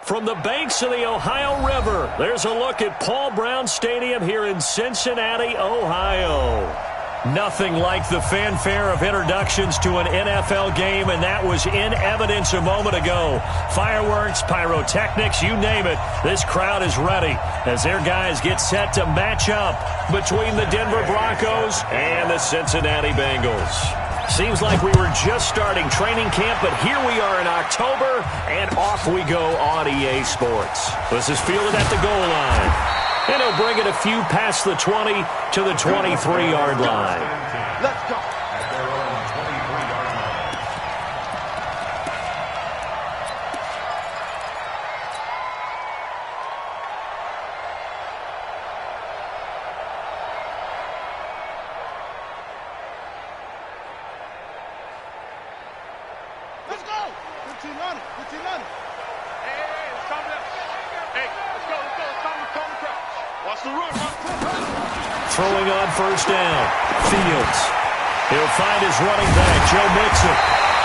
From the banks of the Ohio River, there's a look at Paul Brown Stadium here in Cincinnati, Ohio. Nothing like the fanfare of introductions to an NFL game, and that was in evidence a moment ago. Fireworks, pyrotechnics, you name it, this crowd is ready as their guys get set to match up between the Denver Broncos and the Cincinnati Bengals. Seems like we were just starting training camp, but here we are in October, and off we go on EA Sports. This is fielded at the goal line. And he'll bring it a few past the 20 to the 23-yard line. Let's go. Let's go. 15 on it. 15 on it. Hey, it's time to... Hey, let's go. It's time to come crouch. Watch the run. Throwing on first down. Fields. He'll find his running back, Joe Mixon.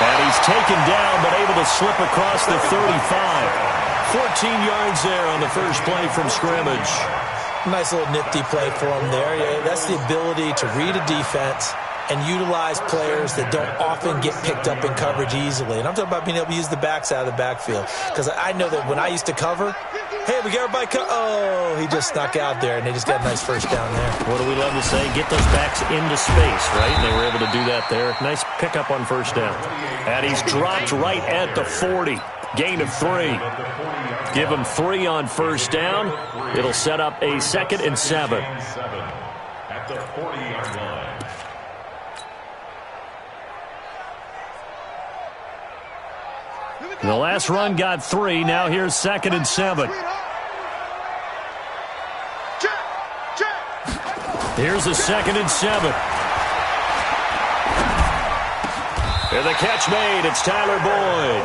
And he's taken down, but able to slip across the 35. 14 yards there on the first play from scrimmage. Nice little nifty play for him there. Yeah, that's the ability to read a defense and utilize players that don't often get picked up in coverage easily. And I'm talking about being able to use the backs out of the backfield. Because I know that when I used to cover, hey, we got everybody oh, he just snuck out there, and they just got a nice first down there. What do we love to say? Get those backs into space, right? And they were able to do that there. Nice pickup on first down. And he's dropped right at the 40. Gain of 3. Give him 3 on first down. It'll set up a 2nd and 7. At the 40-yard line. The last run got 3. Now here's 2nd and 7. Here's a 2nd and 7. And the catch made. It's Tyler Boyd.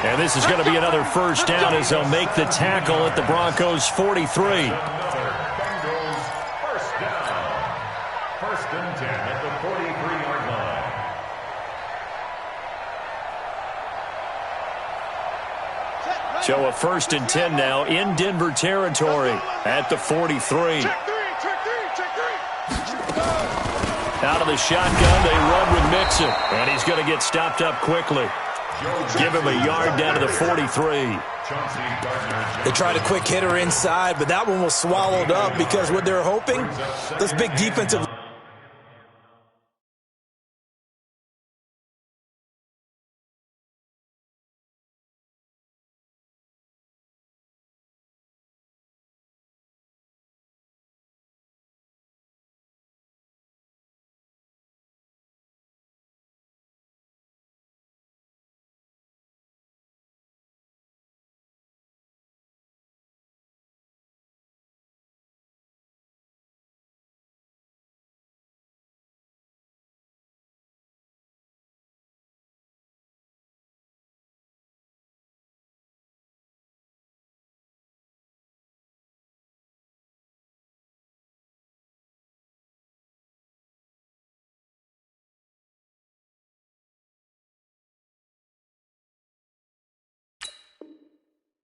And this is going to be another first down as they'll make the tackle at the Broncos' 43. Bengals first down. 1st and 10 at the 43-yard line. So a 1st and 10 now in Denver territory at the 43. Out of the shotgun, they run with Mixon. And he's going to get stopped up quickly. Give him a yard down to the 43. They tried a quick hitter inside, but that one was swallowed up because what they're hoping, those big defensive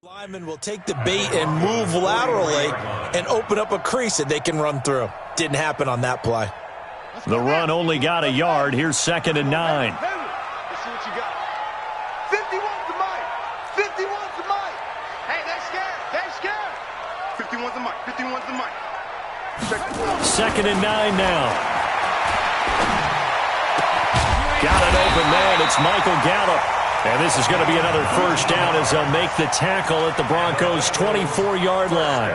linemen will take the bait and move laterally and open up a crease that they can run through. Didn't happen on that play. The run only got a yard. Here's 2nd and 9. Let's see what you got. 51's the mic. 51's the mic. Hey, they're scared. They're scared. 51's the mic. 51's the mic. 2nd and 9 now. Got an open man. It's Michael Gallup. And this is going to be another first down as they'll make the tackle at the Broncos' 24-yard line.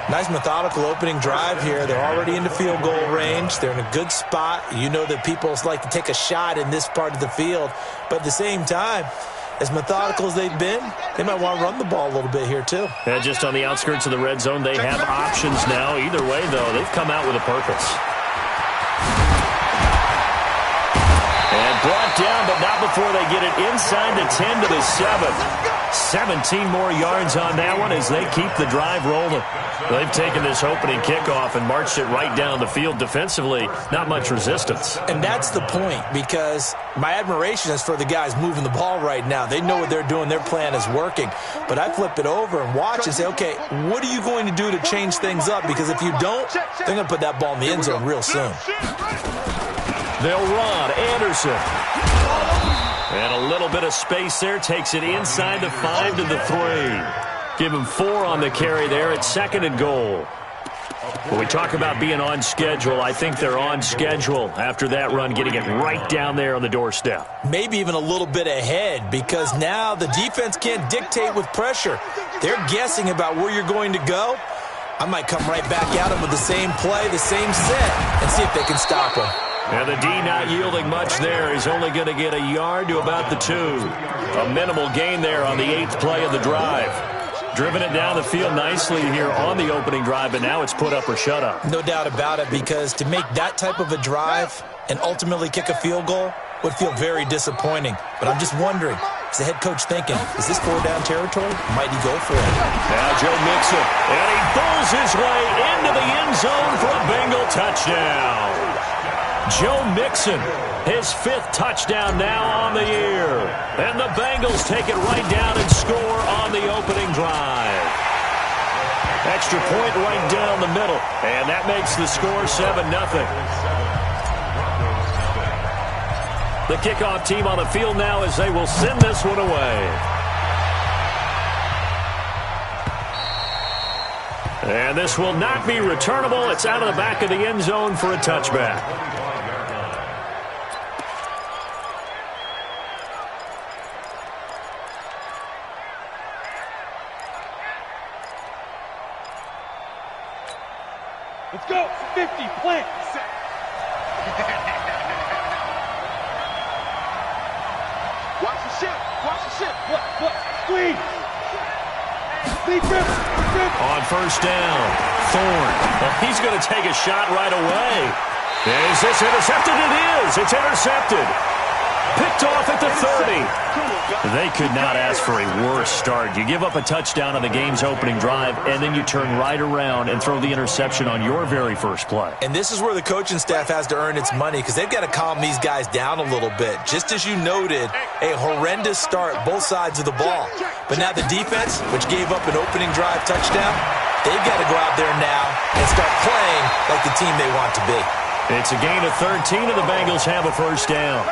Nice methodical opening drive here. They're already into field goal range. They're in a good spot. You know that people like to take a shot in this part of the field. But at the same time, as methodical as they've been, they might want to run the ball a little bit here too. And just on the outskirts of the red zone, they have options now. Either way, though, they've come out with a purpose. And brought down, but not before they get it inside the 10 to the 7. 17 more yards on that one as they keep the drive rolling. They've taken this opening kickoff and marched it right down the field defensively. Not much resistance. And that's the point, because my admiration is for the guys moving the ball right now. They know what they're doing. Their plan is working. But I flip it over and watch and say, okay, what are you going to do to change things up? Because if you don't, they're going to put that ball in the end zone real soon. They'll run. Anderson. And a little bit of space there. Takes it inside the 5 to the 3. Give him 4 on the carry there at 2nd and goal. When we talk about being on schedule, I think they're on schedule after that run, getting it right down there on the doorstep. Maybe even a little bit ahead, because now the defense can't dictate with pressure. They're guessing about where you're going to go. I might come right back at them with the same play, the same set, and see if they can stop them. And the D not yielding much there. He's only going to get a yard to about the 2. A minimal gain there on the 8th play of the drive. Driven it down the field nicely here on the opening drive, but now it's put up or shut up. No doubt about it, because to make that type of a drive and ultimately kick a field goal would feel very disappointing. But I'm just wondering, is the head coach thinking, is this 4-down territory? Might he go for it? Now Joe Mixon, and he pulls his way into the end zone for a Bengal touchdown. Joe Mixon, his 5th touchdown now on the year. And the Bengals take it right down and score on the opening drive. Extra point right down the middle. And that makes the score 7-0. The kickoff team on the field now as they will send this one away. And this will not be returnable. It's out of the back of the end zone for a touchback. Let's go. 50, plant. Watch the ship. Watch the ship. What? Screen. On first down, Thorne. Well, he's going to take a shot right away. Is this intercepted? It is. It's intercepted. Picked off at the 30. They could not ask for a worse start. You give up a touchdown on the game's opening drive, and then you turn right around and throw the interception on your very first play. And this is where the coaching staff has to earn its money, because they've got to calm these guys down a little bit. Just as you noted, a horrendous start, both sides of the ball. But now the defense, which gave up an opening drive touchdown, they've got to go out there now and start playing like the team they want to be. It's a gain of 13, and the Bengals have a first down.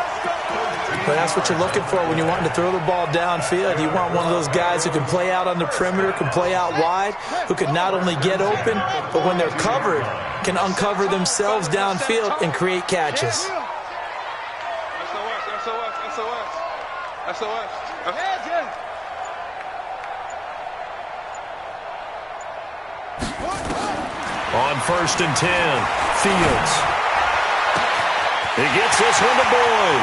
But that's what you're looking for when you want to throw the ball downfield. You want one of those guys who can play out on the perimeter, can play out wide, who can not only get open, but when they're covered, can uncover themselves downfield and create catches. SOS. On 1st and 10, Fields. He gets this one to Boyd.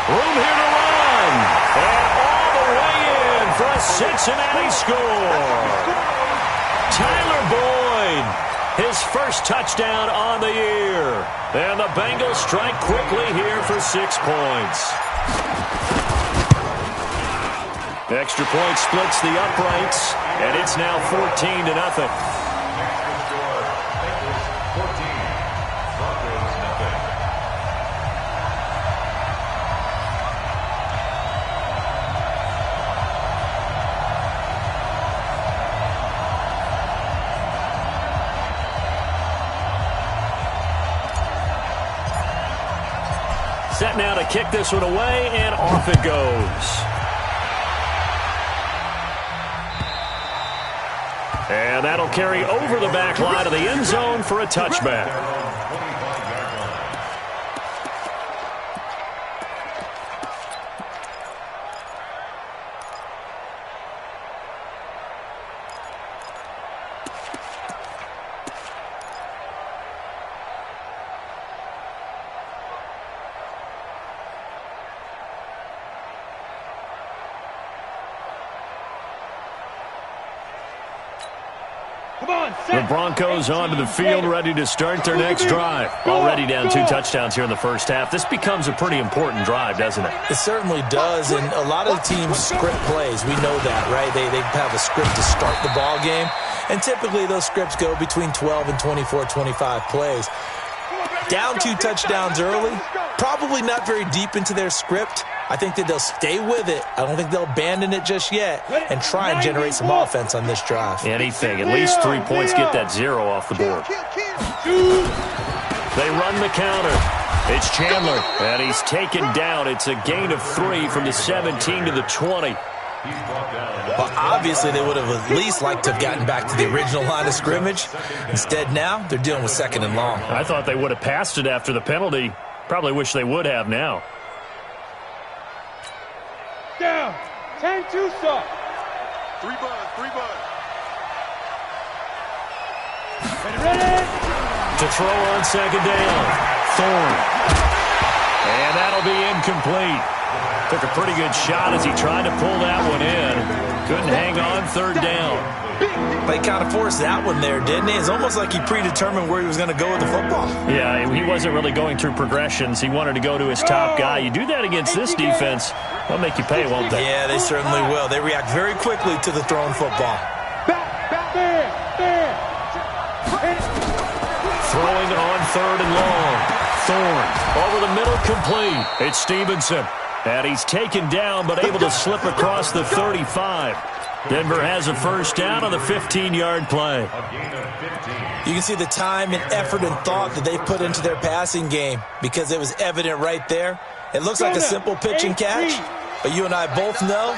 Room here to run. And all the way in for a Cincinnati score. Tyler Boyd, his first touchdown on the year. And the Bengals strike quickly here for 6 points. Extra point splits the uprights, and it's now 14-0. Set now to kick this one away, and off it goes. And that'll carry over the back line of the end zone for a touchback. The Broncos onto the field, ready to start their next drive. Already down 2 touchdowns here in the first half. This becomes a pretty important drive, doesn't it? It certainly does, and a lot of the teams script plays. We know that, right? They have a script to start the ball game, and typically those scripts go between 12 and 24, 25 plays. Down 2 touchdowns early, probably not very deep into their script. I think that they'll stay with it. I don't think they'll abandon it just yet and try and generate some offense on this drive. Anything. At least 3 points, get that 0 off the board. They run the counter. It's Chandler, and he's taken down. It's a gain of 3 from the 17 to the 20. Well, obviously, they would have at least liked to have gotten back to the original line of scrimmage. Instead, now they're dealing with 2nd and long. I thought they would have passed it after the penalty. Probably wish they would have now. Down. 10-2 stop. 3 buds, 3 buds. Ready. To throw on 2nd down. Thorne. And that'll be incomplete. Took a pretty good shot as he tried to pull that one in. Couldn't hang on 3rd down. But he kind of forced that one there, didn't he? It's almost like he predetermined where he was going to go with the football. Yeah, he wasn't really going through progressions. He wanted to go to his top guy. You do that against this defense, they'll make you pay, won't they? Yeah, they certainly will. They react very quickly to the thrown football. Throwing on 3rd and long. Thorne over the middle, complete. It's Stevenson. And he's taken down but able to slip across the 35. Denver has a first down on the 15-yard play. You can see the time and effort and thought that they put into their passing game because it was evident right there. It looks like a simple pitch and catch, but you and I both know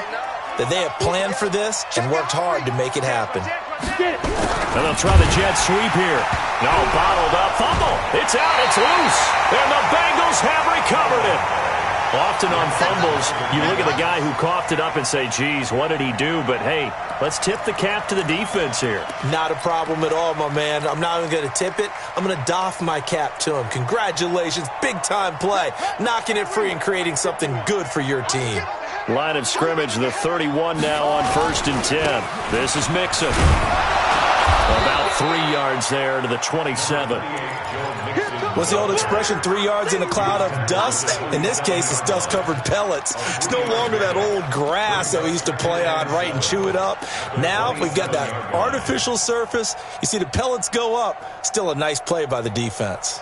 that they have planned for this and worked hard to make it happen. And they'll try the jet sweep here. No, bottled up. Fumble. It's out. It's loose. And the Bengals have recovered it. Often on fumbles, you look at the guy who coughed it up and say, geez, what did he do? But, hey, let's tip the cap to the defense here. Not a problem at all, my man. I'm not even going to tip it. I'm going to doff my cap to him. Congratulations. Big-time play. Knocking it free and creating something good for your team. Line of scrimmage, the 31 now on 1st and 10. This is Mixon. About 3 yards there to the 27. What's the old expression, 3 yards in a cloud of dust? In this case, it's dust-covered pellets. It's no longer that old grass that we used to play on, right, and chew it up. Now we've got that artificial surface. You see the pellets go up. Still a nice play by the defense.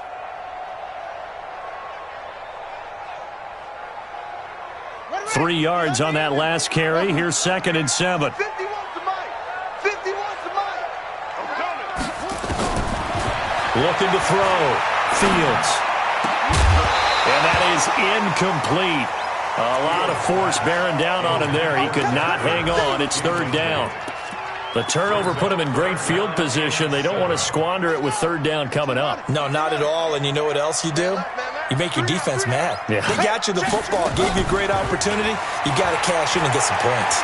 Three yards on that last carry. Here's 2nd and 7. 51 to Mike. 51 to Mike. I'm coming. Looking to throw. Fields. And that is incomplete. A lot of force bearing down on him there. He could not hang on. It's 3rd down. The turnover put him in great field position. They don't want to squander it with 3rd down coming up. No, not at all. And you know what else you do? You make your defense mad. Yeah. They got you the football, gave you a great opportunity. You got to cash in and get some points.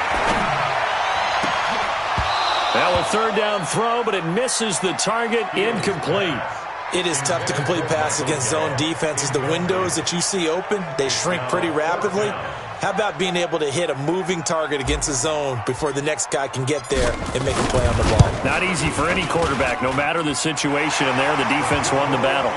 Now a 3rd down throw, but it misses the target. Incomplete. It is tough to complete passes against zone defenses. The windows that you see open, they shrink pretty rapidly. How about being able to hit a moving target against a zone before the next guy can get there and make a play on the ball? Not easy for any quarterback, no matter the situation, and there the defense won the battle.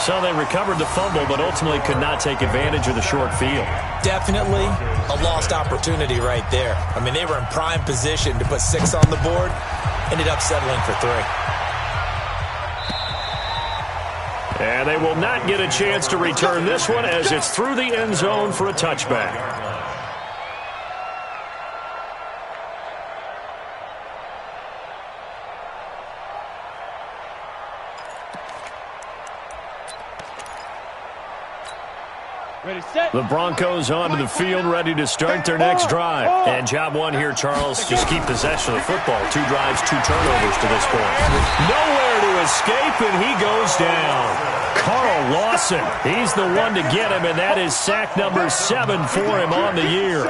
So they recovered the fumble, but ultimately could not take advantage of the short field. Definitely a lost opportunity right there. I mean, they were in prime position to put 6 on the board, ended up settling for 3. And they will not get a chance to return this one as it's through the end zone for a touchback. Ready, set. The Broncos onto the field, ready to start their next drive. And job one here, Charles, just keep possession of the football. 2 drives, 2 turnovers to this point. Nowhere to escape, and he goes down. Carl Lawson, he's the one to get him, and that is sack number 7 for him on the year.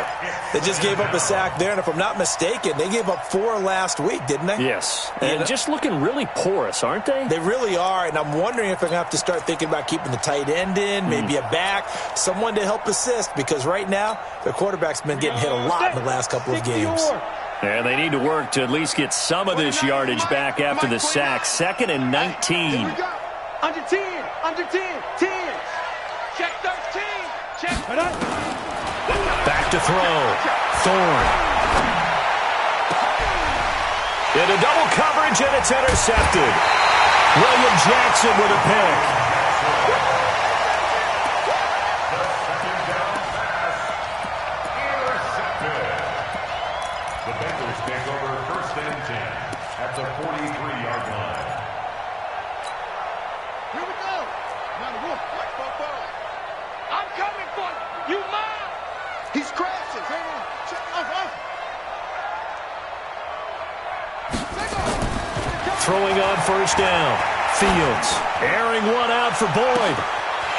They just gave up a sack there, and if I'm not mistaken, they gave up 4 last week, didn't they? Yes, and just looking really porous, aren't they? They really are, and I'm wondering if they're going to have to start thinking about keeping the tight end in, maybe a back, someone to help assist, because right now, their quarterback's been getting hit a lot in the last couple of games. And they need to work to at least get some of this yardage back after the sack. 2nd and 19. Under 10. Under 10. 10. Check 13. Check. Back to throw. Thorne. Into double coverage, and it's intercepted. William Jackson with a pick. The Bengals take over 1st and 10 at the 43-yard line. Here we go. Now the wolf. I'm coming for you. You mine. He's crashing. Throwing on 1st down. Fields airing one out for Boyd.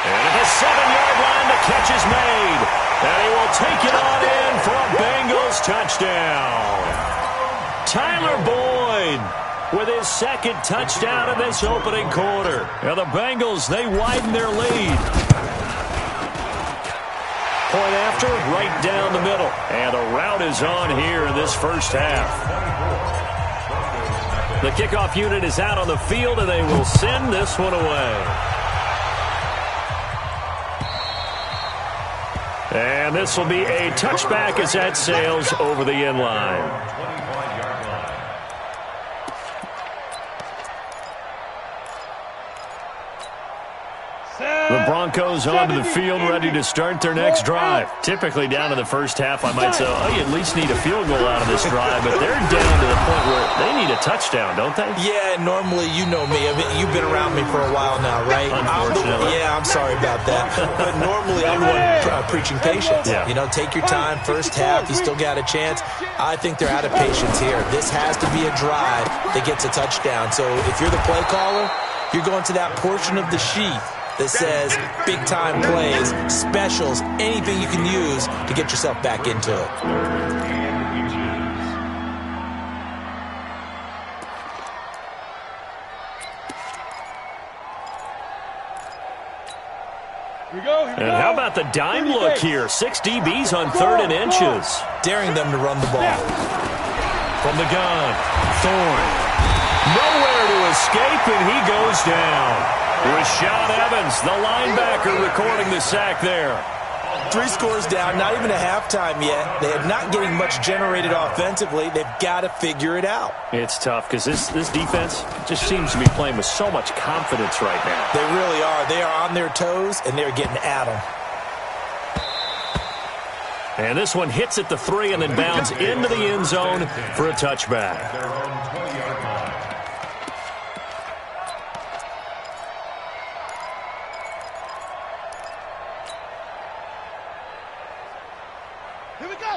And at the 7-yard line, the catch is made. And he will take it on in for a Bengals touchdown. Tyler Boyd with his 2nd touchdown in this opening quarter. And the Bengals, they widen their lead. Point after, right down the middle. And the route is on here in this first half. The kickoff unit is out on the field, and they will send this one away. And this will be a touchback as that sails over the end line. The Broncos onto the field, ready to start their next drive. Typically down to the first half, I might say, oh, you at least need a field goal out of this drive, but they're down to the point where they need a touchdown, don't they? Yeah, normally, you know me. I mean, you've been around me for a while now, right? Unfortunately. I'm sorry about that. But normally, I'm the one preaching patience. Yeah. You know, take your time. First half, you still got a chance. I think they're out of patience here. This has to be a drive that gets a touchdown. So if you're the play caller, you're going to that portion of the sheet that says big-time plays, specials, anything you can use to get yourself back into it. Here we go. And how about the dime look here? 6 DBs on 3rd and inches. Daring them to run the ball. From the gun, Thorne. Nowhere to escape, and he goes down. Rashaan Evans, the linebacker, recording the sack there. 3 scores down, not even a halftime yet. They are not getting much generated offensively. They've got to figure it out. It's tough because this defense just seems to be playing with so much confidence right now. They really are. They are on their toes, and they're getting at them. And this one hits at the 3 and then bounds into the end zone for a touchback. Their own 20-yard line.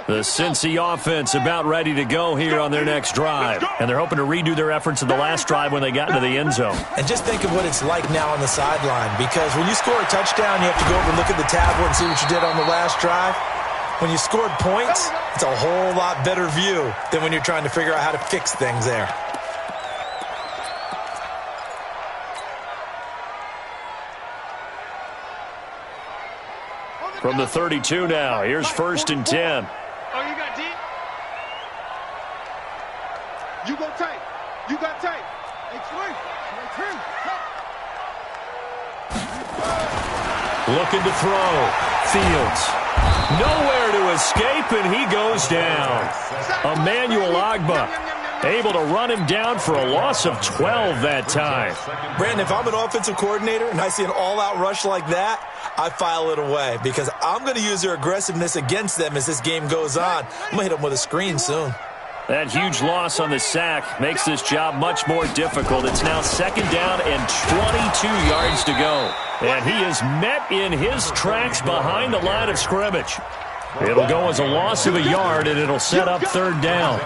The Cincy offense about ready to go here on their next drive. And they're hoping to redo their efforts in the last drive when they got into the end zone. And just think of what it's like now on the sideline, because when you score a touchdown, you have to go over and look at the tablet and see what you did on the last drive. When you scored points, it's a whole lot better view than when you're trying to figure out how to fix things there. From the 32 now, here's 1st and 10. Oh, you got deep? You go tight. You got tight. Looking to throw. Fields. Nowhere to escape, and he goes down. Emmanuel Ogbah able to run him down for a loss of 12 that time. Brandon, if I'm an offensive coordinator and I see an all-out rush like that, I file it away because I'm going to use their aggressiveness against them as this game goes on. I'm going to hit them with a screen soon. That huge loss on the sack makes this job much more difficult. It's now 2nd down and 22 yards to go. And he is met in his tracks behind the line of scrimmage. It'll go as a loss of a yard, and it'll set up 3rd down.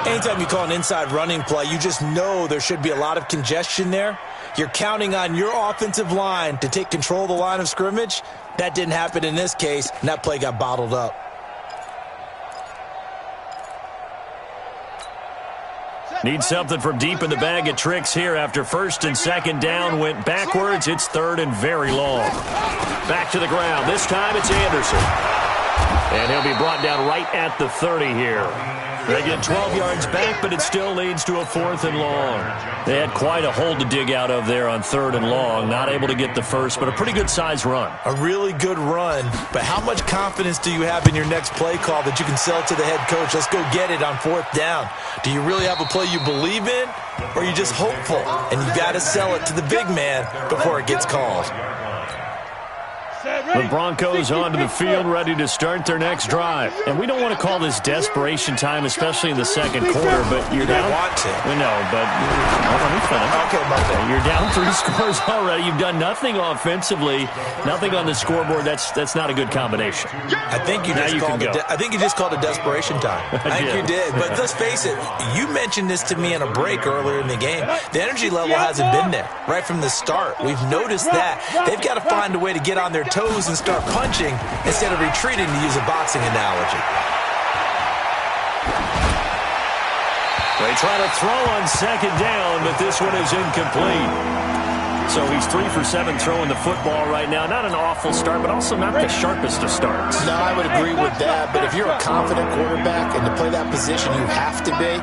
Anytime you call an inside running play, you just know there should be a lot of congestion there. You're counting on your offensive line to take control of the line of scrimmage. That didn't happen in this case, and that play got bottled up. Need something from deep in the bag of tricks here after 1st and 2nd down went backwards. It's 3rd and very long. Back to the ground. This time it's Anderson. And he'll be brought down right at the 30 here. They get 12 yards back, but it still leads to a 4th and long. They had quite a hole to dig out of there on 3rd and long. Not able to get the first, but a pretty good-sized run. A really good run, but how much confidence do you have in your next play call that you can sell to the head coach? Let's go get it on 4th down. Do you really have a play you believe in, or are you just hopeful? And you got to sell it to the big man before it gets called. The Broncos onto the field, ready to start their next drive. And we don't want to call this desperation time, especially in the second quarter, but you're down. Want to. We know, but let me finish. Okay, my bad. You're down 3 scores already. You've done nothing offensively, nothing on the scoreboard. That's not a good combination. I think you just called it desperation time. I think you did. But let's face it, you mentioned this to me in a break earlier in the game. The energy level hasn't been there right from the start. We've noticed that. They've got to find a way to get on their toes and start punching instead of retreating, to use a boxing analogy. They try to throw on 2nd down, but this one is incomplete. So he's 3 for 7 throwing the football right now. Not an awful start, but also not the sharpest of starts. No, I would agree with that. But if you're a confident quarterback and to play that position, you have to be.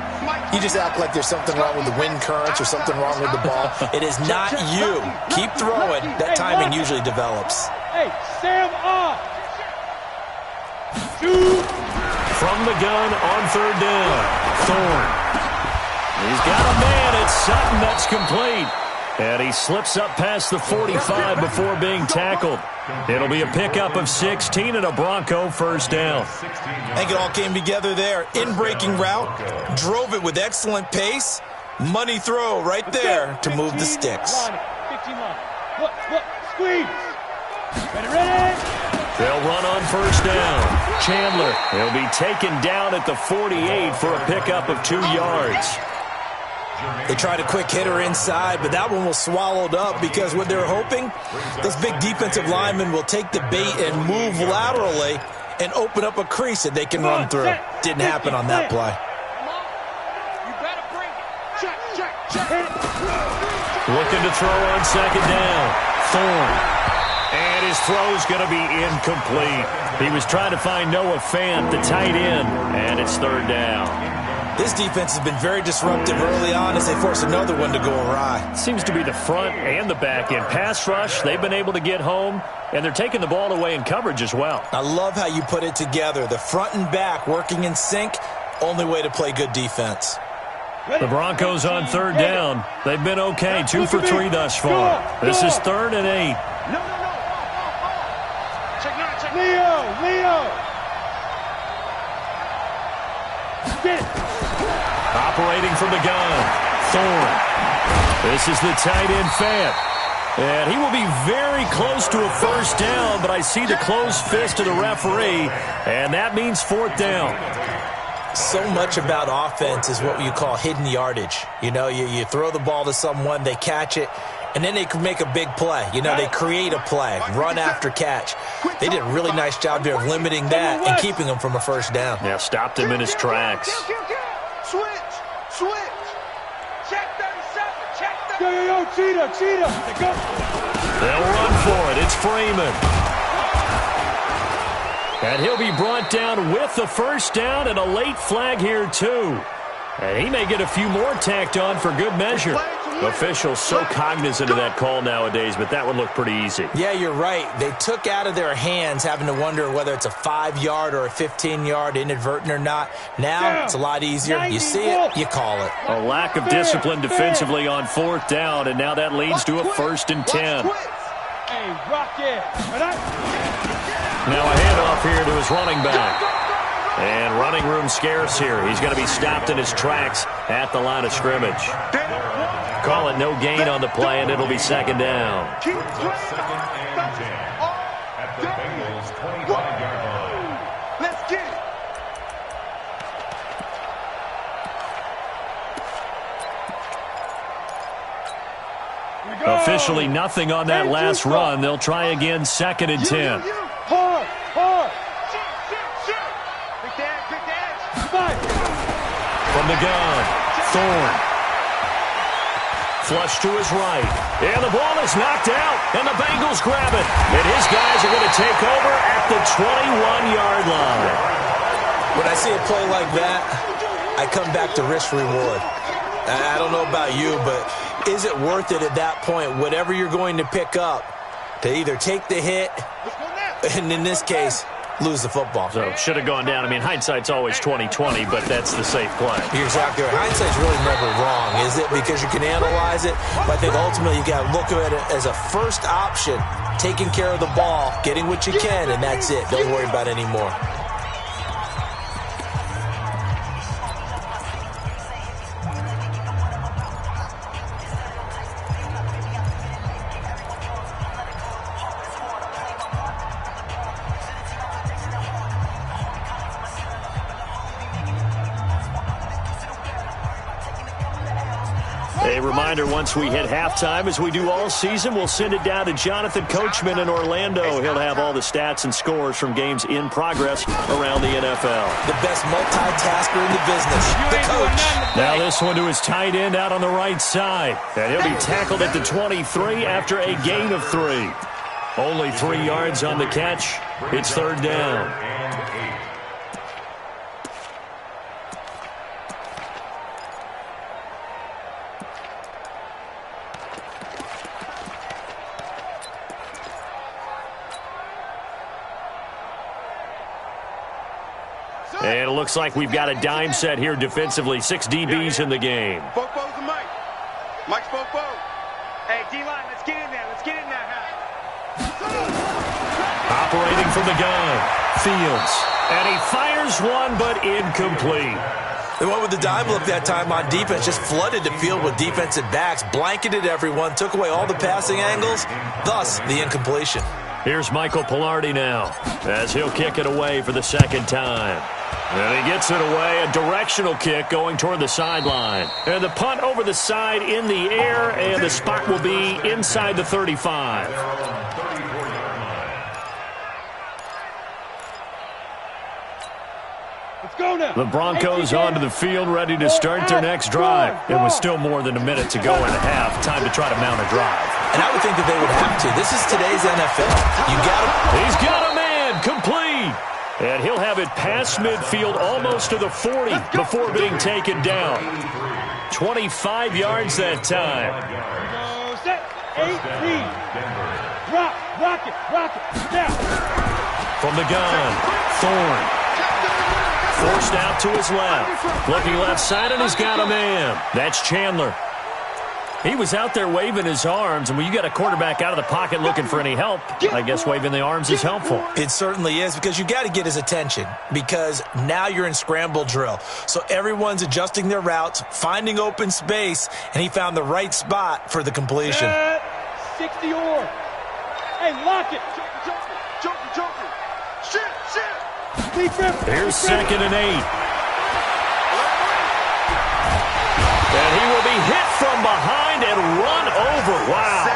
You just act like there's something wrong with the wind currents or something wrong with the ball. It is not you. Keep throwing. That timing usually develops. Hey, Sam off. From the gun on 3rd down. Thorne. He's got a man. It's Sutton. That's complete. And he slips up past the 45 before being tackled. It'll be a pickup of 16 and a Bronco 1st down. I think it all came together there. In-breaking route. Drove it with excellent pace. Money throw right there to move the sticks. 15 line. Look, squeeze. Ready. They'll run on 1st down. Chandler, he'll be taken down at the 48 for a pickup of 2 yards. They tried a quick hitter inside, but that one was swallowed up because what they're hoping, those big defensive linemen will take the bait and move laterally and open up a crease that they can run through. Didn't happen on that play. You better bring it. Check. Looking to throw on 2nd down. Thorne. And his throw's going to be incomplete. He was trying to find Noah Fant, the tight end, and it's 3rd down. This defense has been very disruptive early on as they force another one to go awry. Seems to be the front and the back end. Pass rush, they've been able to get home, and they're taking the ball away in coverage as well. I love how you put it together. The front and back working in sync, only way to play good defense. The Broncos on 3rd down. They've been okay, 2 for 3 thus far. This is 3rd and 8. No. Check 9, check. Leo. Get it. Operating from the gun, Thorne. This is the tight end, Fant. And he will be very close to a 1st down, but I see the closed fist of the referee, and that means 4th down. So much about offense is what you call hidden yardage. You know, you throw the ball to someone, they catch it, and then they can make a big play. You know, they create a play, run after catch. They did a really nice job there of limiting that and keeping him from a 1st down. Yeah, stopped him in his tracks. Switch. Check 37. Check 37. Yo, cheetah. Go. They'll run for it. It's Freeman. And he'll be brought down with the 1st down and a late flag here, too. And he may get a few more tacked on for good measure. Officials so cognizant of that call nowadays, but that would look pretty easy. Yeah, you're right. They took out of their hands having to wonder whether it's a 5-yard or a 15-yard, inadvertent or not. Now it's a lot easier. You see it, you call it. A lack of discipline defensively on 4th down, and now that leads to a 1st and 10. Hey, Rocket. Now a handoff here to his running back. And running room scarce here. He's going to be stopped in his tracks at the line of scrimmage. Call it no gain on the play, and it'll be 2nd down. Second and 10 at the Bengals' 25-yard line. Let's get it. Officially nothing on that last run. They'll try again, 2nd and 10. Hard. Quick dance. From the gun, Thorne. Flush to his right. And the ball is knocked out, and the Bengals grab it. And his guys are going to take over at the 21-yard see a play like that, I come back to risk-reward. I don't know about you, but is it worth it at that point, whatever you're going to pick up, to either take the hit, and in this case, lose the football? So should have gone down. I mean, hindsight's always 20/20, but that's the safe play. You're exactly right. Hindsight's really never wrong, is it? Because you can analyze it, but I think ultimately you got to look at it as a first option, taking care of the ball, getting what you can, and that's it. Don't worry about it anymore. A reminder, once we hit halftime, as we do all season, we'll send it down to Jonathan Coachman in Orlando. He'll have all the stats and scores from games in progress around the NFL. The best multitasker in the business, the coach. Now this one to his tight end out on the right side. And he'll be tackled at the 23 after a gain of 3. Only 3 yards on the catch. It's third down. And it looks like we've got a dime set here defensively. 6 DBs in the game. Bofo's and Mike. Mike's Bofo. Hey, D-line, let's get in there. Let's get in there. Operating from the gun. Fields. And he fires one, but incomplete. They went with the dime look that time on defense, just flooded the field with defensive backs, blanketed everyone, took away all the passing angles, thus the incompletion. Here's Michael Pilardi now, as he'll kick it away for the second time. And he gets it away, a directional kick going toward the sideline. And the punt over the side in the air, and the spot will be inside the 35. Let's go now. The Broncos onto the field, ready to start their next drive. It was still more than a minute to go in a half. Time to try to mount a drive. And I would think that they would have to. This is today's NFL. He's got a man, complete. And he'll have it past midfield almost to the 40 before being taken down. 25 yards that time. Go set. 18. Rock it. Now. From the gun, Thorne. Forced out to his left. Looking left side, and he's got a man. That's Chandler. He was out there waving his arms, and when you got a quarterback out of the pocket looking for any help, I guess waving the arms is helpful. It certainly is, because you got to get his attention, because now you're in scramble drill. So everyone's adjusting their routes, finding open space, and he found the right spot for the completion. 60 or. Hey, lock it. Joker. Shit. Here's 2nd and 8. And he will be hit from behind and run over. Wow.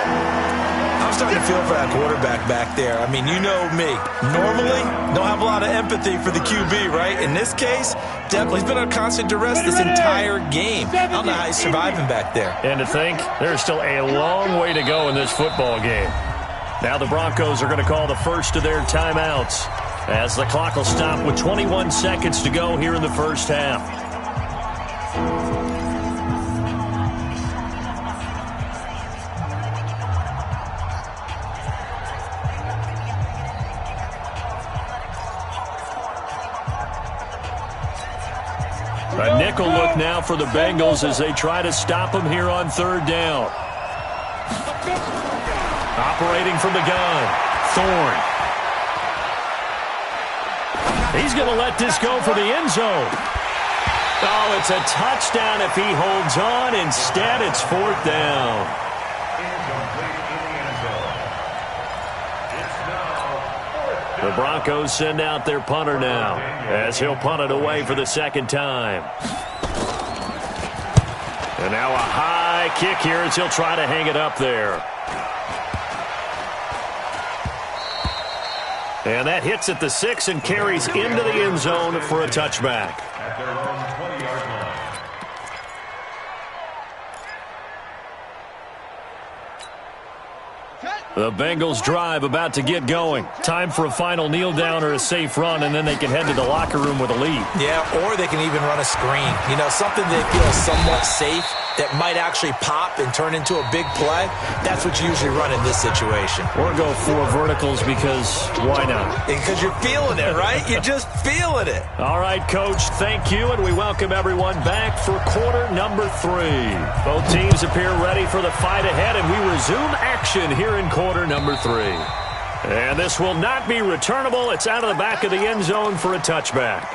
I'm starting to feel for that quarterback back there. I mean, you know me. Normally, don't have a lot of empathy for the QB, right? In this case, definitely. He's been under constant duress this entire game. I don't know how he's surviving back there. And to think, there's still a long way to go in this football game. Now the Broncos are going to call the first of their timeouts, as the clock will stop with 21 seconds to go here in the first half. A nickel look now for the Bengals as they try to stop him here on third down. Operating from the gun, Thorne. He's going to let this go for the end zone. Oh, it's a touchdown if he holds on. Instead, it's fourth down. The Broncos send out their punter now, as he'll punt it away for the second time. And now a high kick here as he'll try to hang it up there. And that hits at the 6 and carries into the end zone for a touchback. At their own 20-yard line. The Bengals drive about to get going. Time for a final kneel down or a safe run, and then they can head to the locker room with a lead. Yeah, or they can even run a screen. You know, something they feel somewhat safe that might actually pop and turn into a big play. That's what you usually run in this situation. Or go 4 verticals because why not? Because you're feeling it, right? You're just feeling it. All right, Coach, thank you, and we welcome everyone back for quarter number 3. Both teams appear ready for the fight ahead, and we resume action here in quarter number 3. And this will not be returnable. It's out of the back of the end zone for a touchback.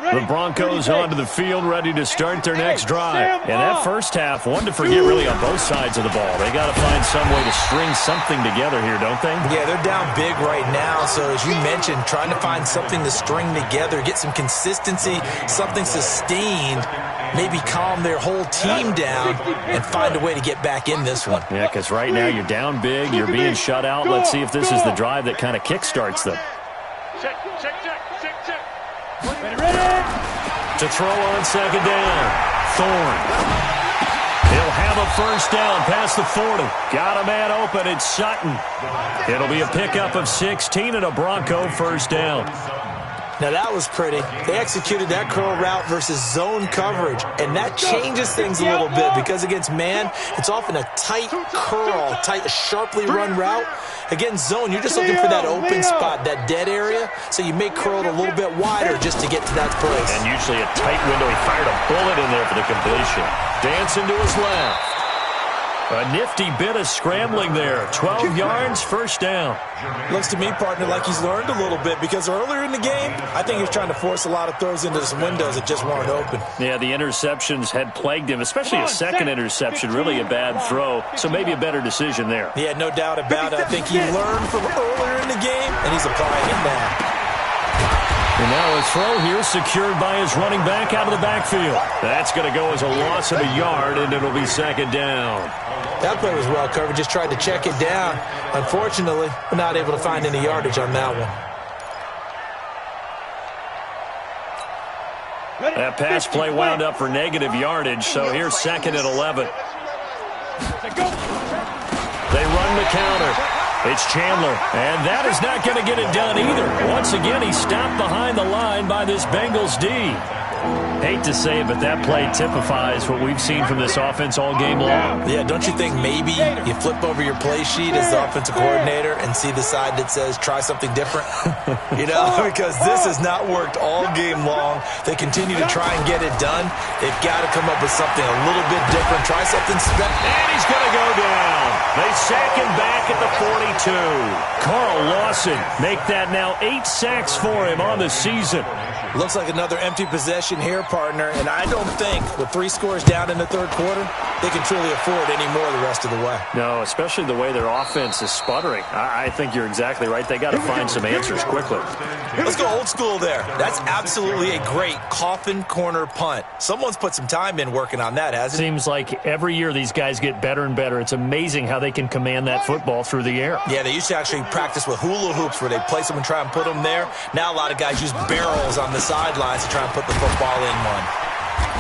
The Broncos onto the field, ready to start their next drive. And that first half, one to forget really on both sides of the ball. They got to find some way to string something together here, don't they? Yeah, they're down big right now. So as you mentioned, trying to find something to string together, get some consistency, something sustained, maybe calm their whole team down and find a way to get back in this one. Yeah, because right now you're down big, you're being shut out. Let's see if this is the drive that kind of kickstarts them. Check. Ready. To throw on second down. Thorne. He'll have a first down past the 40. Got a man open. It's Sutton. It'll be a pickup of 16 and a Bronco first down. Now, that was pretty. They executed that curl route versus zone coverage, and that changes things a little bit because against man, it's often a tight curl, sharply run route. Against zone, you're just looking for that open spot, that dead area, so you may curl it a little bit wider just to get to that place. And usually a tight window. He fired a bullet in there for the completion. Dancing to his left. A nifty bit of scrambling there. 12 yards, first down. Looks to me, partner, like he's learned a little bit because earlier in the game, I think he was trying to force a lot of throws into some windows that just weren't open. Yeah, the interceptions had plagued him, especially a second interception, really a bad throw, so maybe a better decision there. Yeah, no doubt about it. I think he learned from earlier in the game, and he's applying it now. And now a throw here secured by his running back out of the backfield. That's going to go as a loss of a yard, and it'll be second down. That play was well covered. Just tried to check it down. Unfortunately, we're not able to find any yardage on that one. That pass play wound up for negative yardage, so here's second and 11. They run the counter. It's Chandler, and that is not going to get it done either. Once again, he's stopped behind the line by this Bengals D. Hate to say it, but that play typifies what we've seen from this offense all game long. Yeah, don't you think maybe you flip over your play sheet as the offensive coordinator and see the side that says try something different? You know, because this has not worked all game long. They continue to try and get it done. They've got to come up with something a little bit different. Try something special. And he's going to go down. They sack him back at the 42. Carl Lawson make that now 8 sacks for him on the season. Looks like another empty possession here, partner, and I don't think with 3 scores down in the third quarter, they can truly afford any more the rest of the way. No, especially the way their offense is sputtering. I think you're exactly right. They got to find some answers quickly. Let's go old school there. That's absolutely a great coffin corner punt. Someone's put some time in working on that, hasn't it? Seems like every year these guys get better and better. It's amazing how they can command that football through the air. Yeah, they used to actually practice with hula hoops where they place them and try and put them there. Now a lot of guys use barrels on the sidelines to try and put the football in one.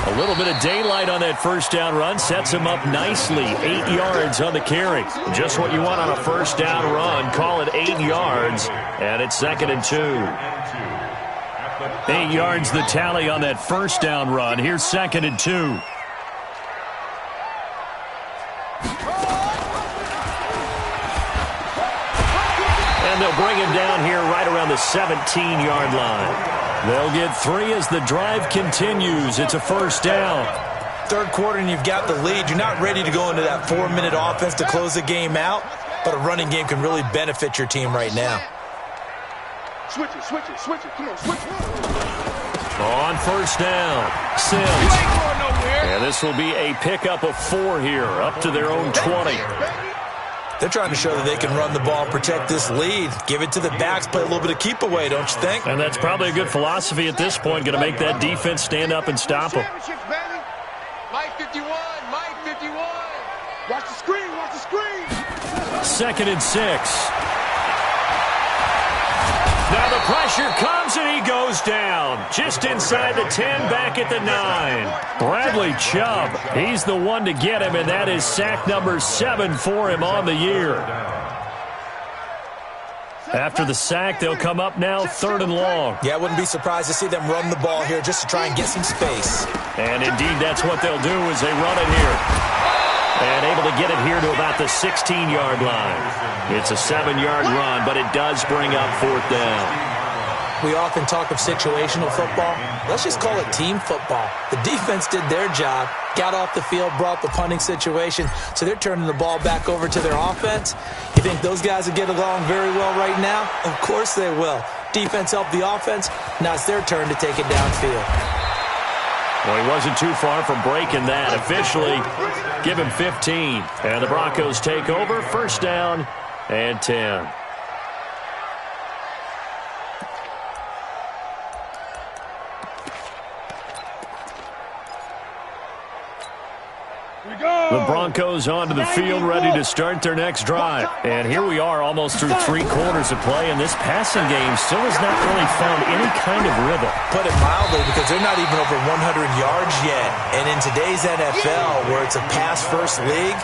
A little bit of daylight on that first down run sets him up nicely. 8 yards on the carry. Just what you want on a first down run. Call it 8 yards, and it's second and 2. 8 yards the tally on that first down run. Here's second and 2. And they'll bring him down here right around the 17-yard line. They'll get 3 as the drive continues. It's a first down. Third quarter and you've got the lead. You're not ready to go into that 4-minute offense to close the game out, but a running game can really benefit your team right now. Switch it. Come on, switch it. On first down, Sims. And this will be a pickup of 4 here, up to their own 20. They're trying to show that they can run the ball, protect this lead, give it to the backs, play a little bit of keep away, don't you think? And that's probably a good philosophy at this point, going to make that defense stand up and stop them. Mike 51. Watch the screen. Second and 6. Now the pressure comes, and he goes down. Just inside the 10, back at the 9. Bradley Chubb, he's the one to get him, and that is sack number 7 for him on the year. After the sack, they'll come up now 3rd and long. Yeah, I wouldn't be surprised to see them run the ball here just to try and get some space. And indeed, that's what they'll do as they run it here. And able to get it here to about the 16-yard line. It's a 7-yard run, but it does bring up 4th down. We often talk of situational football. Let's just call it team football. The defense did their job, got off the field, brought the punting situation, so they're turning the ball back over to their offense. You think those guys will get along very well right now? Of course they will. Defense helped the offense. Now it's their turn to take it downfield. Well, he wasn't too far from breaking that. Officially, give him 15. And the Broncos take over, 1st down and 10. The Broncos onto the field, ready to start their next drive. And here we are almost through 3 quarters of play, and this passing game still has not really found any kind of rhythm. Put it mildly, because they're not even over 100 yards yet. And in today's NFL, where it's a pass-first league,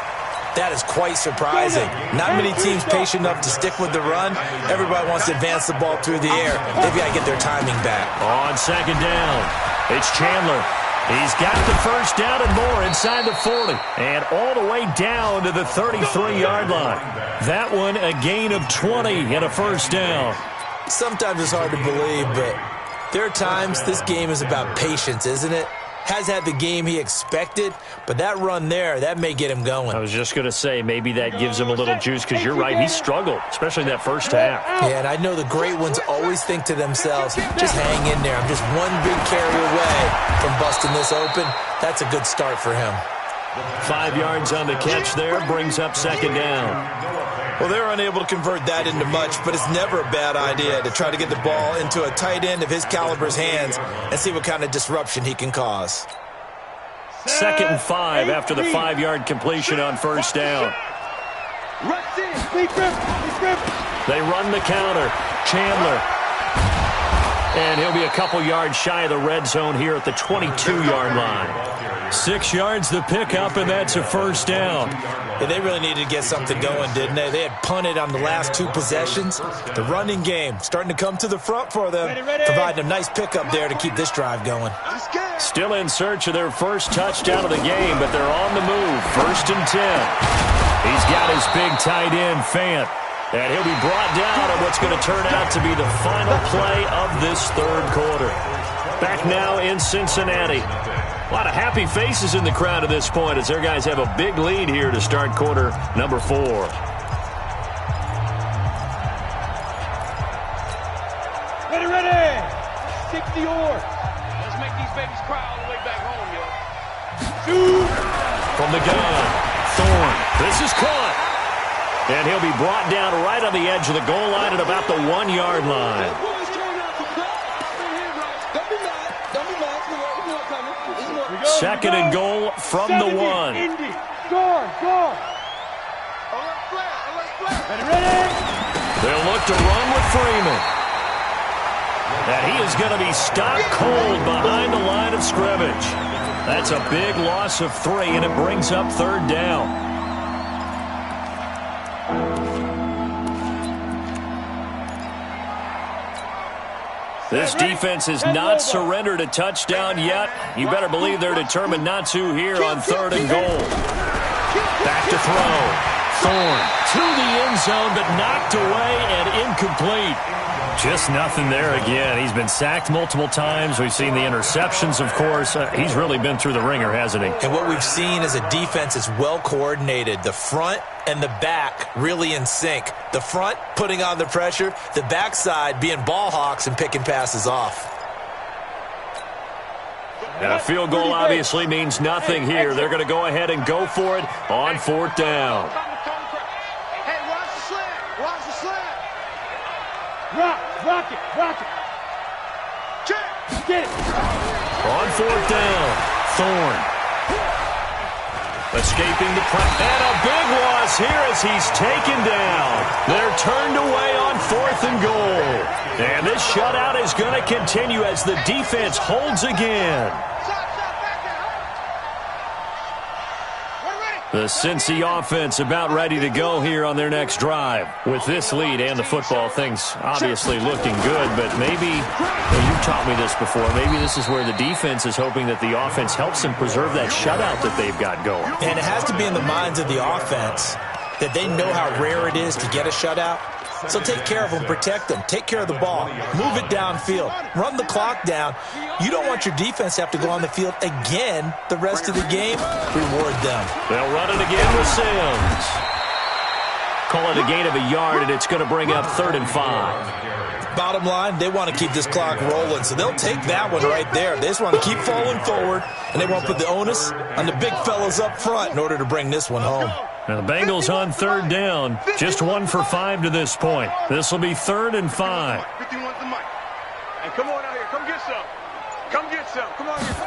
that is quite surprising. Not many teams patient enough to stick with the run. Everybody wants to advance the ball through the air. They've got to get their timing back. On 2nd down, it's Chandler. He's got the 1st down and more inside the 40. And all the way down to the 33-yard line. That one a gain of 20 and a 1st down. Sometimes it's hard to believe, but there are times this game is about patience, isn't it? Has had the game he expected, but that run there, that may get him going. I was just going to say, maybe that gives him a little juice, because you're right, he struggled, especially in that 1st half. Yeah, and I know the great ones always think to themselves, just hang in there. I'm just one big carry away from busting this open. That's a good start for him. 5 yards on the catch there, brings up 2nd down. Well, they're unable to convert that into much, but it's never a bad idea to try to get the ball into a tight end of his caliber's hands and see what kind of disruption he can cause. 2nd and 5 after the 5-yard completion on 1st down. They run the counter. Chandler. And he'll be a couple yards shy of the red zone here at the 22-yard line. 6 yards the pickup, and that's a 1st down. Yeah, they really needed to get something going, didn't they? They had punted on the last 2 possessions. The running game starting to come to the front for them, providing a nice pickup there to keep this drive going. Still in search of their 1st touchdown of the game, but they're on the move. 1st and 10. He's got his big tight end, Fant. And he'll be brought down on what's going to turn out to be the final play of this 3rd quarter. Back now in Cincinnati. A lot of happy faces in the crowd at this point as their guys have a big lead here to start quarter number 4. Ready. 60 or. Let's make these babies cry all the way back home, yo. Shoot. From the gun, Thorne. This is caught. And he'll be brought down right on the edge of the goal line at about the 1-yard line. 2nd and goal from the 1. They'll look to run with Freeman. And he is going to be stopped cold behind the line of scrimmage. That's a big loss of 3, and it brings up 3rd down. This defense has not surrendered a touchdown yet. You better believe they're determined not to here on 3rd and goal. Back to throw. Thorne to the end zone, but knocked away and incomplete. Just nothing there again. He's been sacked multiple times. We've seen the interceptions, of course. He's really been through the ringer, hasn't he? And what we've seen is a defense that's well coordinated. The front and the back really in sync. The front putting on the pressure, the backside being ball hawks and picking passes off. And a field goal obviously means nothing here. They're going to go ahead and go for it on 4th down. Hey, watch the slant. Watch the slant. Rock it. Check. Get it. On 4th down, Thorne. Escaping the press. And a big loss here as he's taken down. They're turned away on 4th and goal. And this shutout is going to continue as the defense holds again. The Cincy offense about ready to go here on their next drive. With this lead and the football, things obviously looking good, but maybe, you've taught me this before, maybe this is where the defense is hoping that the offense helps them preserve that shutout that they've got going. And it has to be in the minds of the offense that they know how rare it is to get a shutout. So take care of them, protect them, take care of the ball, move it downfield, run the clock down. You don't want your defense to have to go on the field again the rest of the game. Reward them. They'll run it again with Sims. Call it a gain of a yard, and it's going to bring up 3rd and 5. Bottom line, they want to keep this clock rolling, so they'll take that one right there. They just want to keep falling forward, and they want to put the onus on the big fellas up front in order to bring this one home. Now the Bengals on 3rd down, just 1 for 5 to this point. This will be 3rd and 5. 51's the mic. Hey, come on out here. Come get some. Come get some. Come on here.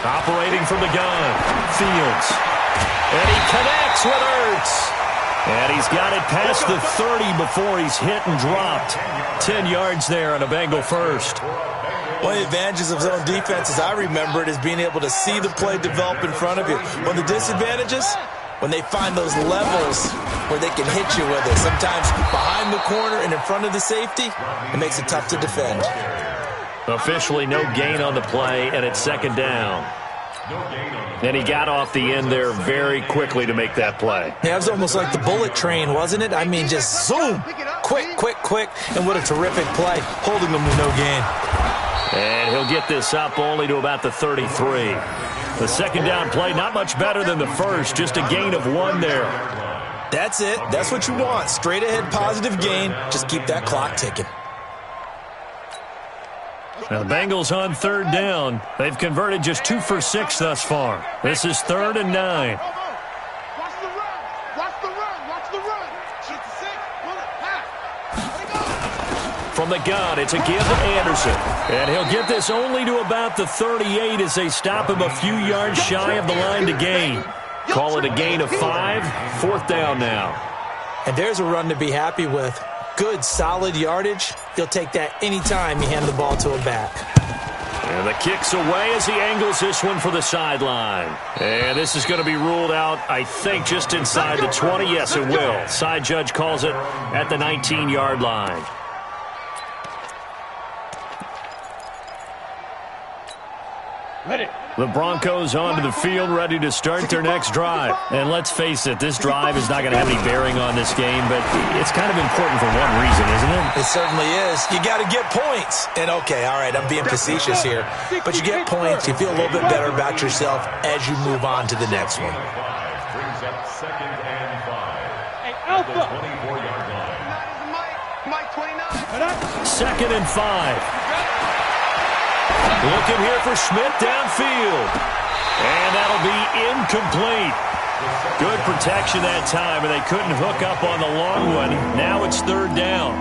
Operating from the gun, Fields. And he connects with Ertz. And he's got it past the 30 before he's hit and dropped. 10 yards there on a Bengal first. One of the advantages of zone defense, as I remember it, is being able to see the play develop in front of you. One of the disadvantages, when they find those levels where they can hit you with it. Sometimes behind the corner and in front of the safety, it makes it tough to defend. Officially no gain on the play, and it's 2nd down. And he got off the end there very quickly to make that play. Yeah, it was almost like the bullet train, wasn't it? I mean, just zoom, quick, quick, quick, and what a terrific play, holding them to no gain. And he'll get this up only to about the 33. The 2nd down play, not much better than the first, just a gain of 1 there. That's it. That's what you want. Straight ahead, positive gain. Just keep that clock ticking. Now the Bengals on 3rd down. They've converted just 2 for 6 thus far. This is 3rd and 9. Watch the run. Watch the run. Watch the run. Shoot the 6. Pull it. Pass. From the gun, it's a give to Anderson. And he'll get this only to about the 38 as they stop him a few yards shy of the line to gain. Call it a gain of 5. 4th down now. And there's a run to be happy with. Good, solid yardage. He'll take that anytime you hand the ball to him back. And the kick's away as he angles this one for the sideline. And this is going to be ruled out, I think, just inside the 20. Yes, it will. Side judge calls it at the 19-yard line. Ready. The Broncos onto the field, ready to start their next drive. And let's face it, this drive is not going to have any bearing on this game, but it's kind of important for one reason, isn't it? It certainly is. You got to get points. And, okay, all right, I'm being facetious here, but you get points, you feel a little bit better about yourself as you move on to the next one. Brings up 2nd and 5. Hey, Alpha. 24-yard line. Mike 29. 2nd and 5. Looking here for Schmidt downfield. And that'll be incomplete. Good protection that time, and they couldn't hook up on the long one. Now it's 3rd down.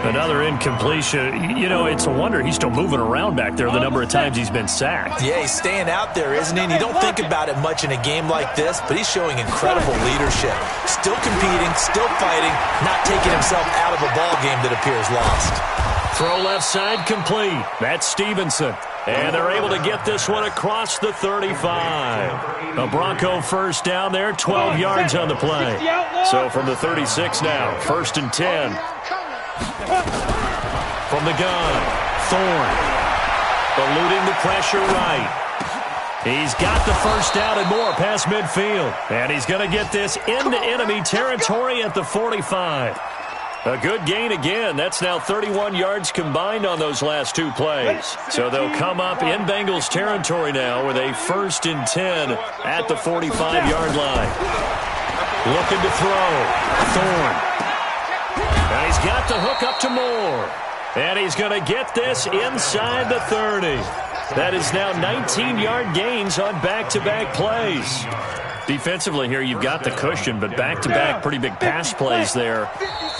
Another incompletion. You know, it's a wonder he's still moving around back there the number of times he's been sacked. Yeah, he's staying out there, isn't he? And you don't think about it much in a game like this, but he's showing incredible leadership. Still competing, still fighting, not taking himself out of a ball game that appears lost. Throw left side complete. That's Stevenson. And they're able to get this one across the 35. A Bronco first down there, 12 yards on the play. So from the 36 now, 1st and 10. From the gun, Thorne. Eluding the pressure right. He's got the first down and more past midfield. And he's going to get this into enemy territory at the 45. A good gain again. That's now 31 yards combined on those last 2 plays. So they'll come up in Bengals territory now with a 1st and 10 at the 45-yard line. Looking to throw. Thorne. And he's got the hook up to Moore. And he's going to get this inside the 30. That is now 19-yard gains on back-to-back plays. Defensively here, you've got the cushion, but back-to-back pretty big pass plays there.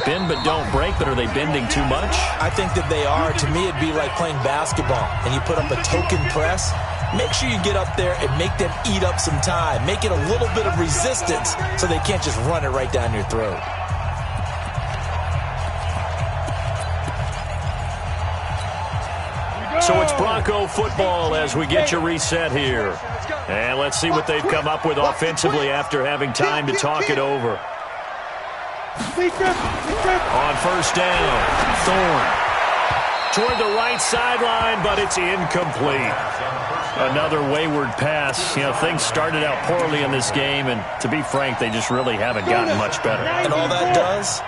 Bend but don't break, but are they bending too much? I think that they are. To me, it'd be like playing basketball, and you put up a token press. Make sure you get up there and make them eat up some time. Make it a little bit of resistance so they can't just run it right down your throat. So it's Bronco football as we get you reset here. And let's see what they've come up with offensively after having time to talk it over. On first down, Thorne. Toward the right sideline, but it's incomplete. Another wayward pass. You know, things started out poorly in this game, and to be frank, they just really haven't gotten much better. And all that does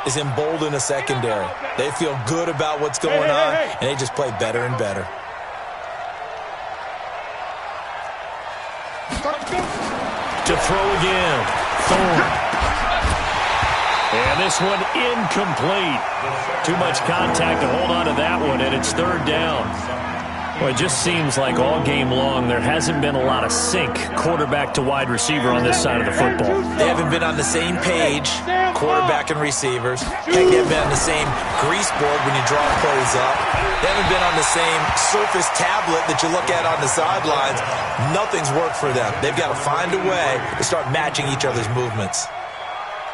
is embolden a secondary. They feel good about what's going on, and they just play better and better. To throw again, Thorne. And this one incomplete. Too much contact to hold on to that one, and it's third down. Well, it just seems like all game long there hasn't been a lot of sync quarterback to wide receiver on this side of the football. They haven't been on the same page, quarterback and receivers. Heck, they haven't been on the same grease board when you draw plays up. They haven't been on the same Surface tablet that you look at on the sidelines. Nothing's worked for them. They've got to find a way to start matching each other's movements.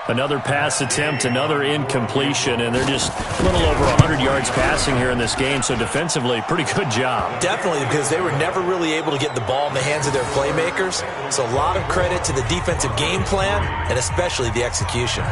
Another pass attempt, another incompletion, and they're just a little over 100 yards passing here in this game, so defensively, pretty good job. Definitely, because they were never really able to get the ball in the hands of their playmakers, so a lot of credit to the defensive game plan and especially the execution.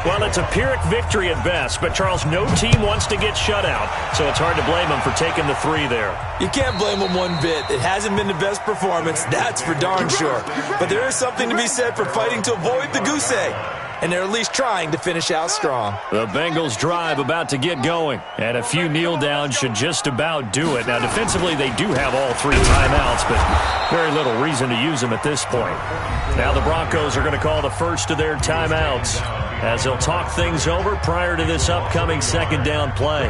Well, it's a Pyrrhic victory at best, but, Charles, no team wants to get shut out, so it's hard to blame them for taking the 3 there. You can't blame them one bit. It hasn't been the best performance, that's for darn sure. But there is something to be said for fighting to avoid the goose egg, and they're at least trying to finish out strong. The Bengals drive about to get going, and a few kneel downs should just about do it. Now, defensively, they do have all 3 timeouts, but very little reason to use them at this point. Now the Broncos are going to call the first of their timeouts as they'll talk things over prior to this upcoming second down play.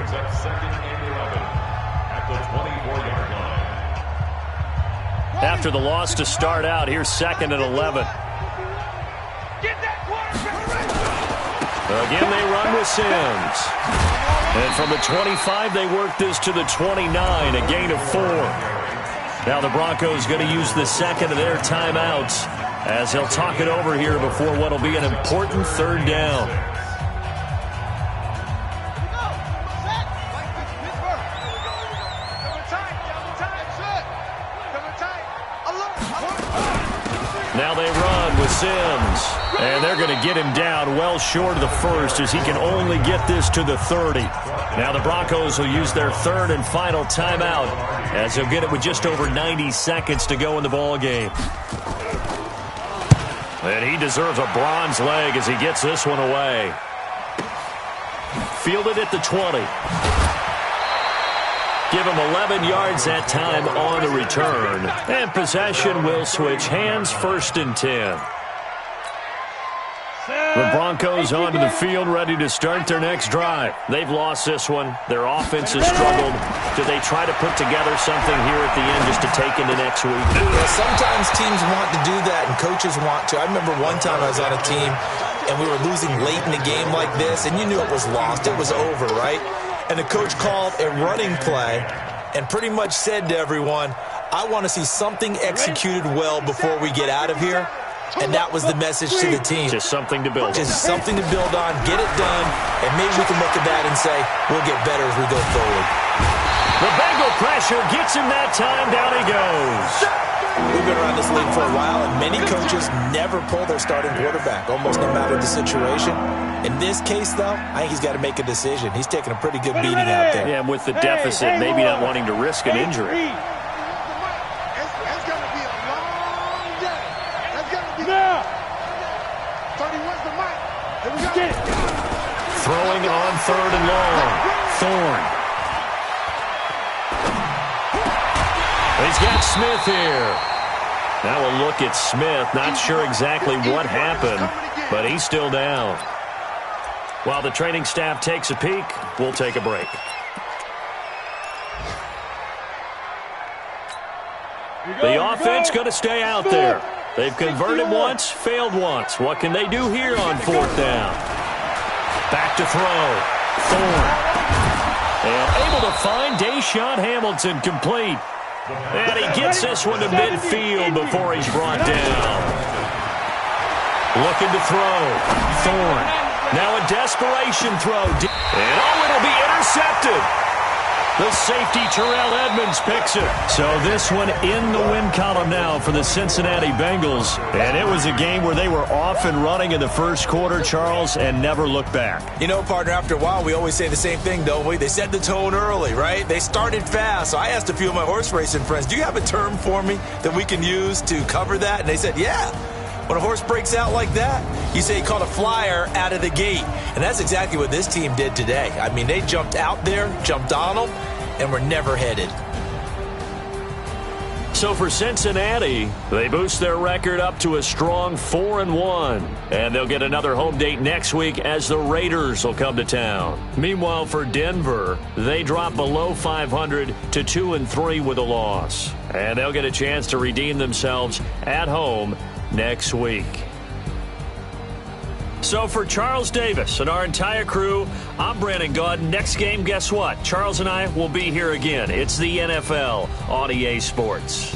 After the loss to start out, here's second and 11. Again, they run with Sims. And from the 25, they work this to the 29, a gain of 4. Now the Broncos going to use the second of their timeouts as he'll talk it over here before what will be an important third down. Now they run with Sims, and they're going to get him down well short of the first as he can only get this to the 30. Now the Broncos will use their third and final timeout as they'll get it with just over 90 seconds to go in the ball game. And he deserves a bronze leg as he gets this one away. Fielded at the 20. Give him 11 yards that time on the return. And possession will switch hands, first and 10. The Broncos onto the field, ready to start their next drive. They've lost this one. Their offense has struggled. Do they try to put together something here at the end just to take into next week? Well, sometimes teams want to do that, and coaches want to. I remember one time I was on a team, and we were losing late in a game like this, and you knew it was lost. It was over, right? And the coach called a running play and pretty much said to everyone, I want to see something executed well before we get out of here. And that was the message to the team. Just something to build on. Just something to build on, get it done, and maybe we can look at that and say, we'll get better as we go forward. The Bengal pressure gets him that time. Down he goes. We've been around this league for a while, and many coaches never pull their starting quarterback, almost no matter the situation. In this case, though, I think he's got to make a decision. He's taking a pretty good beating out there. Yeah, and with the deficit, maybe not wanting to risk an injury. Throwing on third and long. Thorne. He's got Smith here. Now we'll look at Smith. Not sure exactly what happened, but he's still down. While the training staff takes a peek, we'll take a break. The offense going to stay out there. They've converted once, failed once. What can they do here on 4th down? Back to throw. Thorne. And able to find Deshaun Hamilton complete. And he gets this one to midfield before he's brought down. Looking to throw. Thorne. Now a desperation throw. And it'll be intercepted. The safety, Terrell Edmonds, picks it. So this one in the win column now for the Cincinnati Bengals. And it was a game where they were off and running in the first quarter, Charles, and never looked back. You know, partner, after a while, we always say the same thing, don't we? They set the tone early, right? They started fast. So I asked a few of my horse racing friends, do you have a term for me that we can use to cover that? And they said, yeah. When a horse breaks out like that, you say he caught a flyer out of the gate. And that's exactly what this team did today. I mean, they jumped out there, jumped on them, and were never headed. So for Cincinnati, they boost their record up to a strong 4-1. And they'll get another home date next week as the Raiders will come to town. Meanwhile, for Denver, they drop below 500 to 2-3 with a loss. And they'll get a chance to redeem themselves at home next week. So for Charles Davis and our entire crew, I'm Brandon Gaud. Next game, guess what? Charles and I will be here again. It's the NFL on EA Sports.